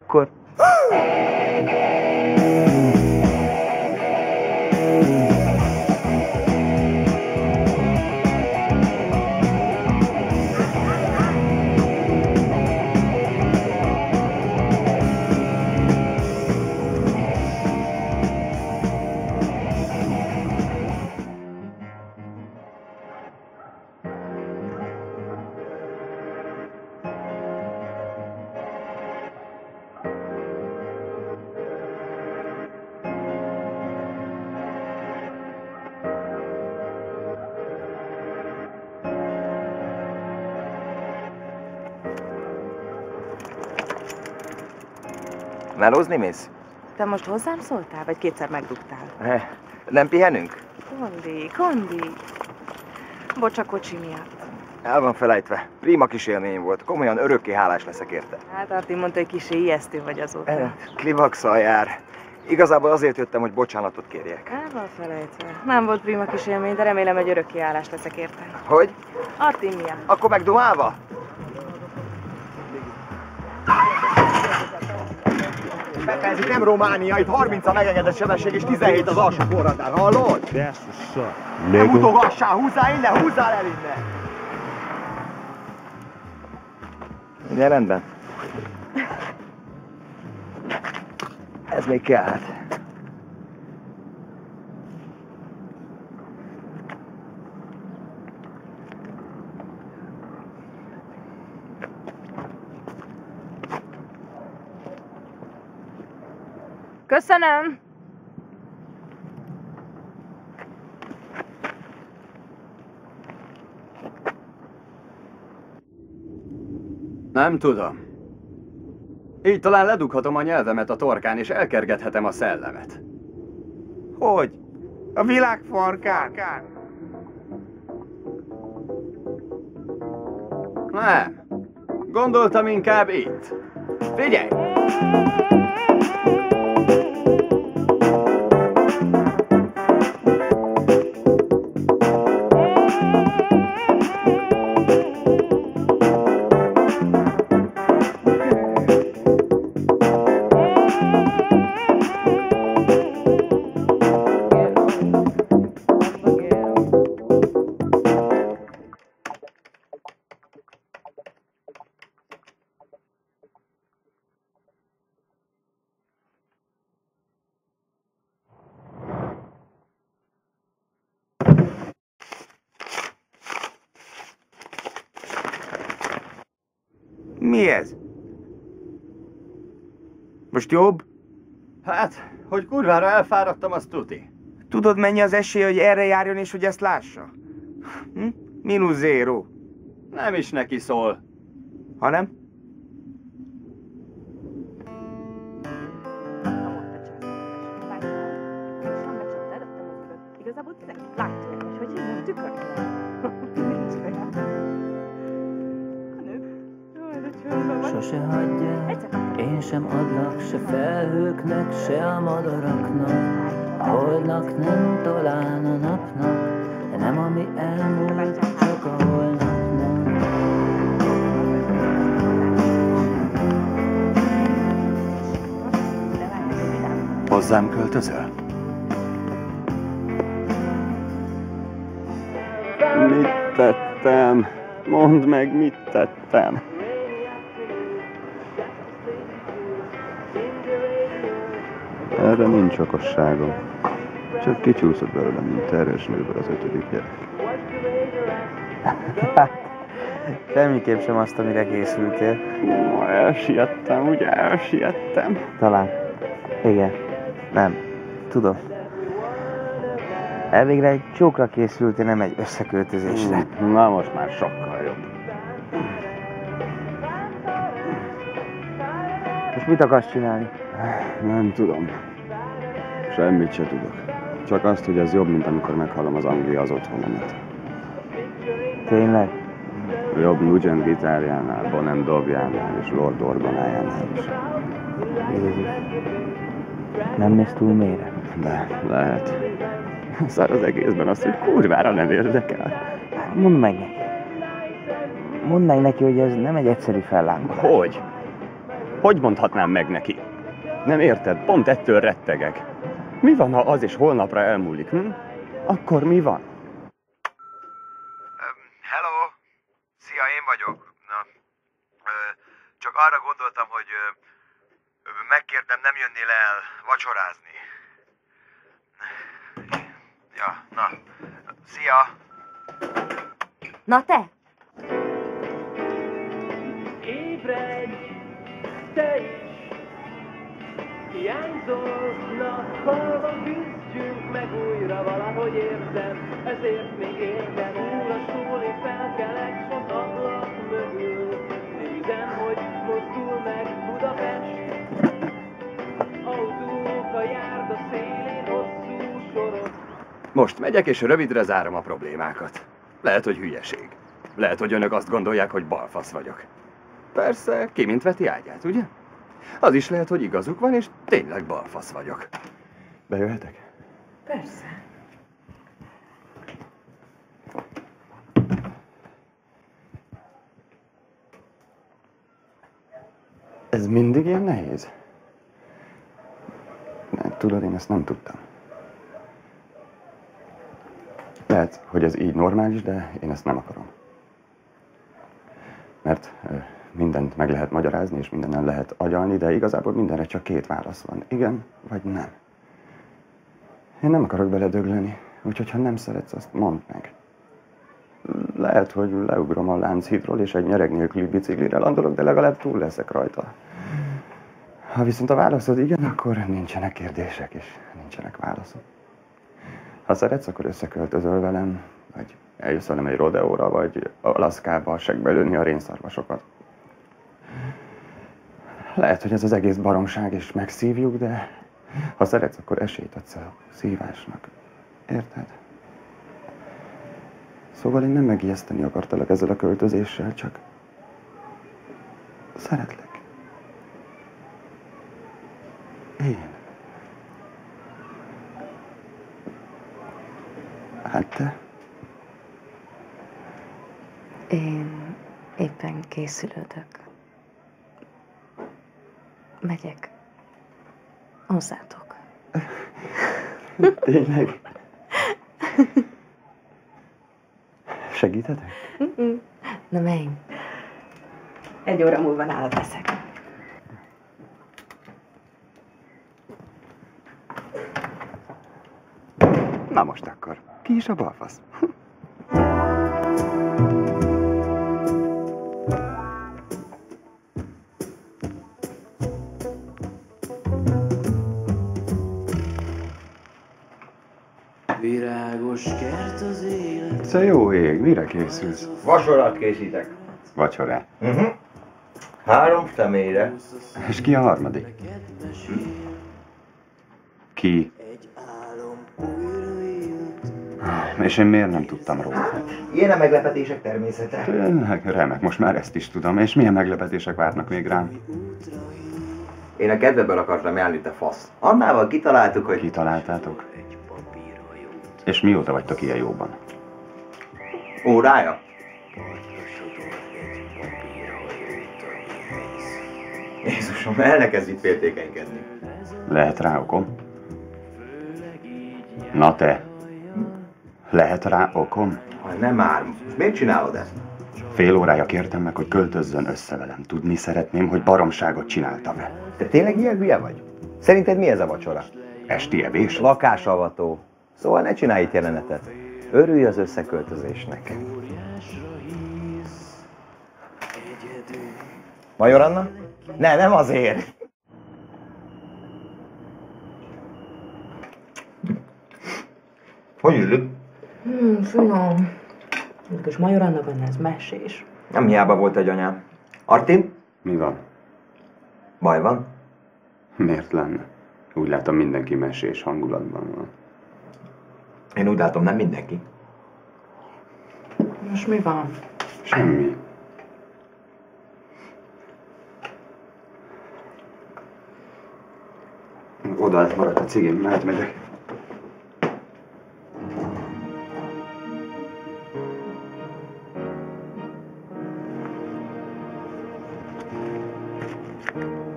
akkor... Melózni mész? Te most hozzám szóltál, vagy kétszer megdugtál? Nem pihenünk? Kondi. Bocs a kocsi miatt. El van felejtve. Prima kis élmény volt. Komolyan örökké hálás leszek érte. Hát Artin mondta, hogy kicsi ijesztő vagy azóta. Klivaxal jár. Igazából azért jöttem, hogy bocsánatot kérjek. El van felejtve. Nem volt prima kis élmény, de remélem, hogy örökké hálás leszek érte. Hogy? Artin miatt. Akkor meg dumálva? Befelzik, nem Románia, itt 30 a megengedett sebesség és 17 az alsó forradár, hallod? Basszussal. Nem utogassál, húzzál innen, húzzál el innen! Ugye rendben? Ez még kell hát. Köszönöm! Nem tudom. Így talán ledughatom a nyelvemet a torkán, és elkergethetem a szellemet. Hogy? A világ farkán? Nem. Gondoltam inkább itt. Figyelj! Mi ez? Most jobb? Hát, hogy kurvára elfáradtam, azt tuti. Tudod, mennyi az esély, hogy erre járjon és hogy ezt lássa? -0. Nem is neki szól. Ha nem? Igazából tényleg látja, hogy hívnak tükörben. Sose hagyjál, én sem adlak, se felhőknek, se a madaraknak. A holdnak nem talán a napnak, de nem ami elmúlt, csak a holnapnak. Hozzám költözöl? Mit tettem? Mondd meg, mit tettem? Erre nincs okosságom. Csak kicsúszott belőlem, mint terhes nőből az 5. gyerek. Semmiképp sem azt, amire készültél. Ma elsiettem, ugye elsiettem? Talán. Igen. Nem. Tudom. Elvégre egy csókra készültél, nem egy összeköltözésre. Na most már sokkal jobb. Most mit akarsz csinálni? Nem tudom. Semmit se tudok. Csak azt, hogy ez jobb, mint amikor meghallom az Anglia az otthonomat. Tényleg? Jobb Nugent gitárjánál, Bonham dobjánál és Lord Orgonájánál is. Jézus. Nem mész túl mélyre? De lehet. Szar az egészben az, hogy kurvára nem érdekel. Mondd meg neki. Mondd meg neki, hogy ez nem egy egyszerű fellángolás. Hogy? Hogy mondhatnám meg neki? Nem érted? Pont ettől rettegek. Mi van, ha az is holnapra elmúlik, hm? Akkor mi van? Hello! Szia, én vagyok. Na, csak arra gondoltam, hogy megkértem, nem jönnél el vacsorázni. Ja, na, szia! Na te! Ébredj, te is! Hiányzol, halva küzdjünk meg újra, valahogy érzem, ezért még éltem. Óra szól, én felkelek, az ablak mögül. Nézem, hogy mozdul meg Budapest. Autók a járda szélén, hosszú sorok. Most megyek, és rövidre zárom a problémákat. Lehet, hogy hülyeség. Lehet, hogy önök azt gondolják, hogy balfasz vagyok. Persze, ki mint veti ágyát, ugye? Az is lehet, hogy igazuk van, és tényleg balfasz vagyok. Bejöhetek? Persze. Ez mindig ilyen nehéz? Tudod, én ezt nem tudtam. Lehet, hogy ez így normális, de én ezt nem akarom. Mert mindent meg lehet magyarázni, és mindenen lehet agyalni, de igazából mindenre csak két válasz van. Igen, vagy nem. Én nem akarok beledögleni, úgyhogy ha nem szeretsz, azt mondd meg. Lehet, hogy leugrom a Lánchídról, és egy nyereg nélküli biciklire landolok, de legalább túl leszek rajta. Ha viszont a válaszod igen, akkor nincsenek kérdések, és nincsenek válaszok. Ha szeretsz, akkor összeköltözöl velem, vagy eljössz velem egy rodeóra, vagy Alaszkába seggbe a rénszarvasokat. Lehet, hogy ez az egész baromság, és megszívjuk, de ha szeretsz, akkor esélyt adsz a szívásnak. Érted? Szóval én nem megijeszteni akartalak ezzel a költözéssel, csak szeretlek. Én. Hát te? Én éppen készülődök. Megyek. Hozzátok. Tényleg? Segíthetek? Na menj. 1 óra múlva nálad leszek. Na most akkor, ki is a balfasz? Virágos kert az élet. Te jó ég, mire készülsz? Vacsorát készítek. Vacsorát. 3 személyre. És ki a harmadik? Ki? És én miért nem tudtam róla? Ilyen a meglepetések természete. Tényleg, remek, most már ezt is tudom. És milyen meglepetések várnak még rám? Én a kedvedből akartam járni, te fasz. Annával kitaláltuk, hogy... Kitaláltátok? És mióta vagytok ilyen jóban? Órája? Jézusom, el ne kezdj itt féltékenykedni. Lehet rá okom? Na te! Lehet rá okom? Nem már, most miért csinálod ezt? Fél órája kértem meg, hogy költözzön össze velem. Tudni szeretném, hogy baromságot csináltam-e. Te tényleg ilyen hülye vagy? Szerinted mi ez a vacsora? Esti evés? Lakásavató. Szóval ne csinálj itt jelenetet. Örülj az összeköltözésnek. Major Anna? Ne, nem azért. Hogy ízlik? Finom. És Major Anna benne, ez mesés. Nem hiába volt egy anyám. Artin? Mi van? Baj van? Miért lenne? Úgy látom, mindenki mesés hangulatban van. Én úgy látom, nem mindenki. Most mi van? Semmi. Oda maradt a cigém, megyek.